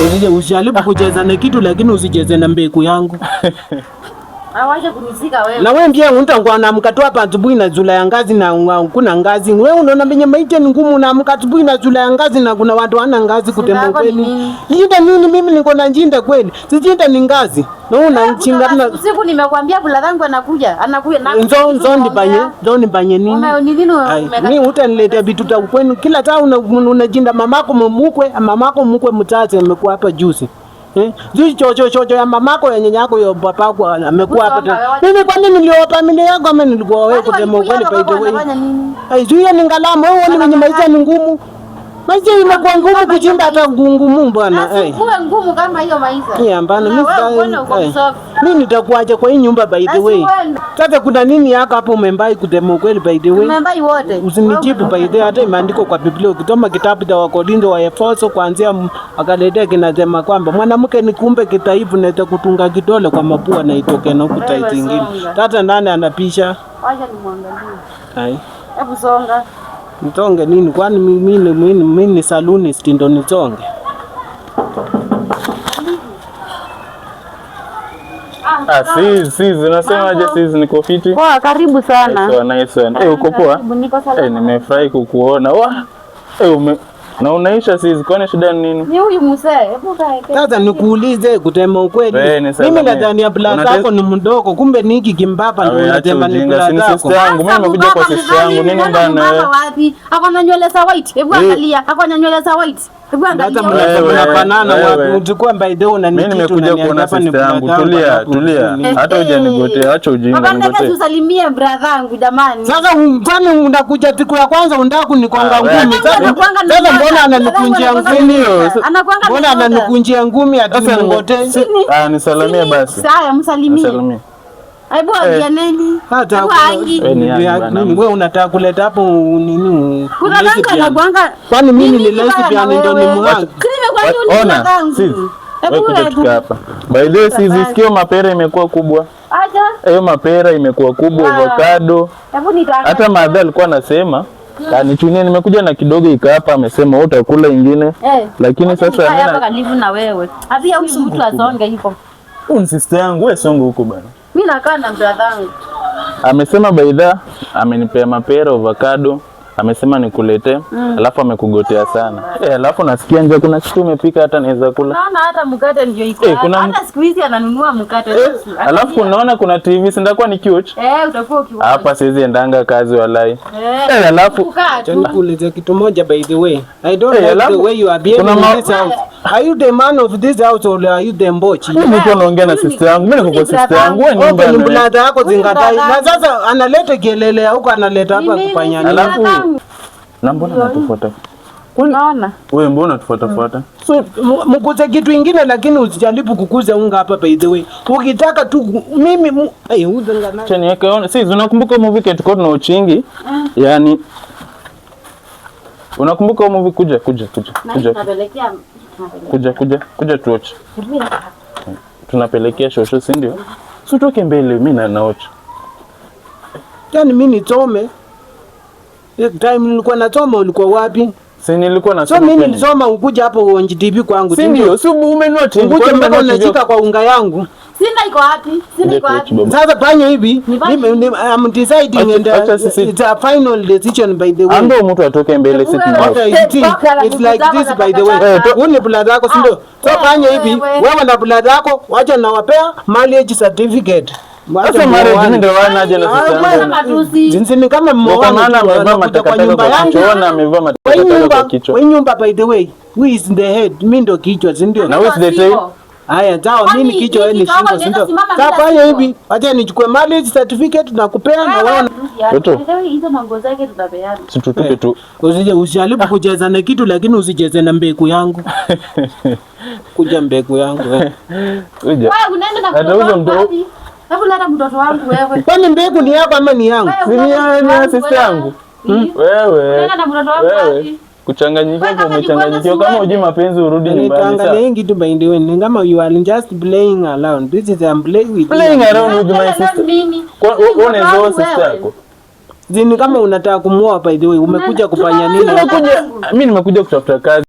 Usije usijaribu kucheza na kitu lakini usicheze na mbegu yangu. Awaje kunizika wewe. Na wewe pia unatangwa na mkatoa hapa asubuhi na zula ya ngazi na kuna ngazi. Wewe unaona benye maiti ni ngumu na mkatubuhi na zula ya ngazi na kuna watu wana ngazi kutema kweli. Jinda nini mimi niko na jinda kweli. Si jinda ni ngazi. Na unanchinga na usiku nimekwambia bula zangu anakuja na Nzo banye nini? Mimi utaniletea vitu ta kwenu kila saa unajinda mamako mukwe mtate amekuwa hapa juzi. Chocho ya mamako ya nyanyako ya babako amekuwa hapa. Mimi kwa nini niliopa familia yako ama nilikuwa wewe kutema ukweli by the way? Zuia ni ngalama wewe ni mwenye maisha ni ngumu. Maisha imekuwa ngumu kuchinda hata ngumu bwana. Kuwe ngumu kama hiyo maisha. Hapana mimi nitakuacha kwa hii nyumba by the way. Sasa kuna nini yako hapo umembai kutema ukweli by the way? Umembai wote. Usinijibu by the way, hata imeandikwa kwa Biblia ukisoma kitabu cha Wakorintho wa Efeso kuanzia akaletea kinasema kwamba mwanamke ni kumbe kitaifu na itakutunga kidole kwa mapua na itoke na ukuta ingine. Tata nani anapisha? Wacha nimwangalie. Hai. Hebu songa. Nitonge nini? Kwani mimi ni salonist ndo nitonge? Si unasemaje? Si niko fiti. Poa, karibu sana. Nice one. Uko poa? Niko salama. Nimefurahi kukuona. Na unaisha sisi, kwani shida nini? Ni huyu mzee, hebu kae. Sasa nikuulize kutema ukweli. Mimi nadhani ya blaza yako ni mdogo, kumbe ni hiki kimbapa ndio unatema ni blaza yako. Mimi nimekuja kwa sister yangu, nini ndana wewe? Wapi? Akona nywele za white. Hebu angalia, akona nywele za white. Hebu angalia. Mnafanana wapi? Uchukua by the way na mimi nimekuja kuona sister yangu. Tulia. Hata hujanigotea, acha ujinga nigote. Baba tusalimie brother yangu jamani. Sasa kwani unakuja siku ya kwanza unataka kunikonga ngumi. Sasa mbona ananikunjia ngumi? Mbona ananikunjia ngumi atanigote? Nisalimie basi. Sawa, msalimie. Aibu ajianeni. Hata wewe unataka kuleta hapo nini? Kuna rangi anakuanga. Kwani mimi ni lesbian ndio ni mwangu. Ona, wewe kuja hapa. By the way, sikio mapera imekuwa kubwa. Acha. Hiyo mapera imekuwa kubwa, avocado. Hata madha alikuwa anasema nichunie, nimekuja na kidogo ika hapa, amesema utakula ingine. Lakini sasa mimi hapa karibu na wewe. Hata huyu mtu asonge hivyo. Huyu sister yangu, wewe songa huko bana. Mimi nakaa na brother yangu. Amesema baidha amenipea mapera, avocado, amesema nikuletee, alafu amekugotea sana. Alafu nasikia nje kuna kitu umepika hata naweza kula. Naona hata mkate ndio iko. Hata siku hizi ananunua mkate. Alafu unaona kuna TV, si ndakuwa ni kiuch. Utakuwa ukiwa. Hapa siwezi endanga kazi walai. Alafu nikuulize kitu moja by the way. I don't like the way you are behaving in this house. Are you the man of this house or are you the mbochi? Mimi niko naongea na sister yangu. Mimi niko kwa sister yangu. Wewe ni mblada yako zingatai. Na sasa analeta kelele huko, analeta hapa kupanyana. Alafu na mbona natufuata? Unaona? Wewe mbona tufuata? So mkuze kitu kingine lakini usijaribu kukuza unga hapa by the way. Ukitaka tu mimi uzanga acha niweke ona. Sisi unakumbuka movie tulikuwa tuna uchingi? Yaani unakumbuka movie kuja. Kuja tuoche. Tunapelekea shosho, si ndio? Utoke mbele, mimi naocha. Yaani mimi nitome. Time nilikuwa nasoma ulikuwa wapi? Si nilikuwa nasoma. So mimi nilisoma ukuja hapo uonje TV kwangu. Si ndio? Si umenoti. Ukuja mpaka unashika kwa unga yangu. Sinda iko wapi? Sasa fanya hivi. I'm deciding and it's a final decision by the way. Ando mtu atoke mbele sisi. It's like this by the way. Uni brother yako si ndio? So fanya hivi. Wewe na brother yako wacha nawapea marriage certificate. Sasa marriage ndio wanaje na sisi. Jinsi ni kama mmoja amevaa matakataka kwa kichwa na amevaa matakataka kwa kichwa. Wewe nyumba by the way. Who is the head? Mimi ndo kichwa, si ndio? Na who is the tail? Haya, sawa, mimi kichwa wewe ni shingo, si ndio? Sasa fanya hivi, acha nichukue marriage certificate na kupea na wewe. Toto. Hizo mango zake tutapeana. Situtupe tu. Usijaribu kucheza na kitu lakini usicheze na mbegu yangu. Kuja mbegu yangu wewe. Wewe unaenda na mtoto wangu wewe. Kwani mbegu ni yako ama ni yangu? Ni sister yangu. Wewe. Unaenda na mtoto wangu wapi? Kuchanganyikiwa umechanganyikiwa, kama hujui mapenzi urudi nyumbani. Sasa angalia kitu by the way, kama you are just playing around. This is playing around with my sister. Unaelewa sister yako? Zini kama unataka kumuoa by the way, umekuja kufanya nini? Mimi nimekuja kutafuta kazi.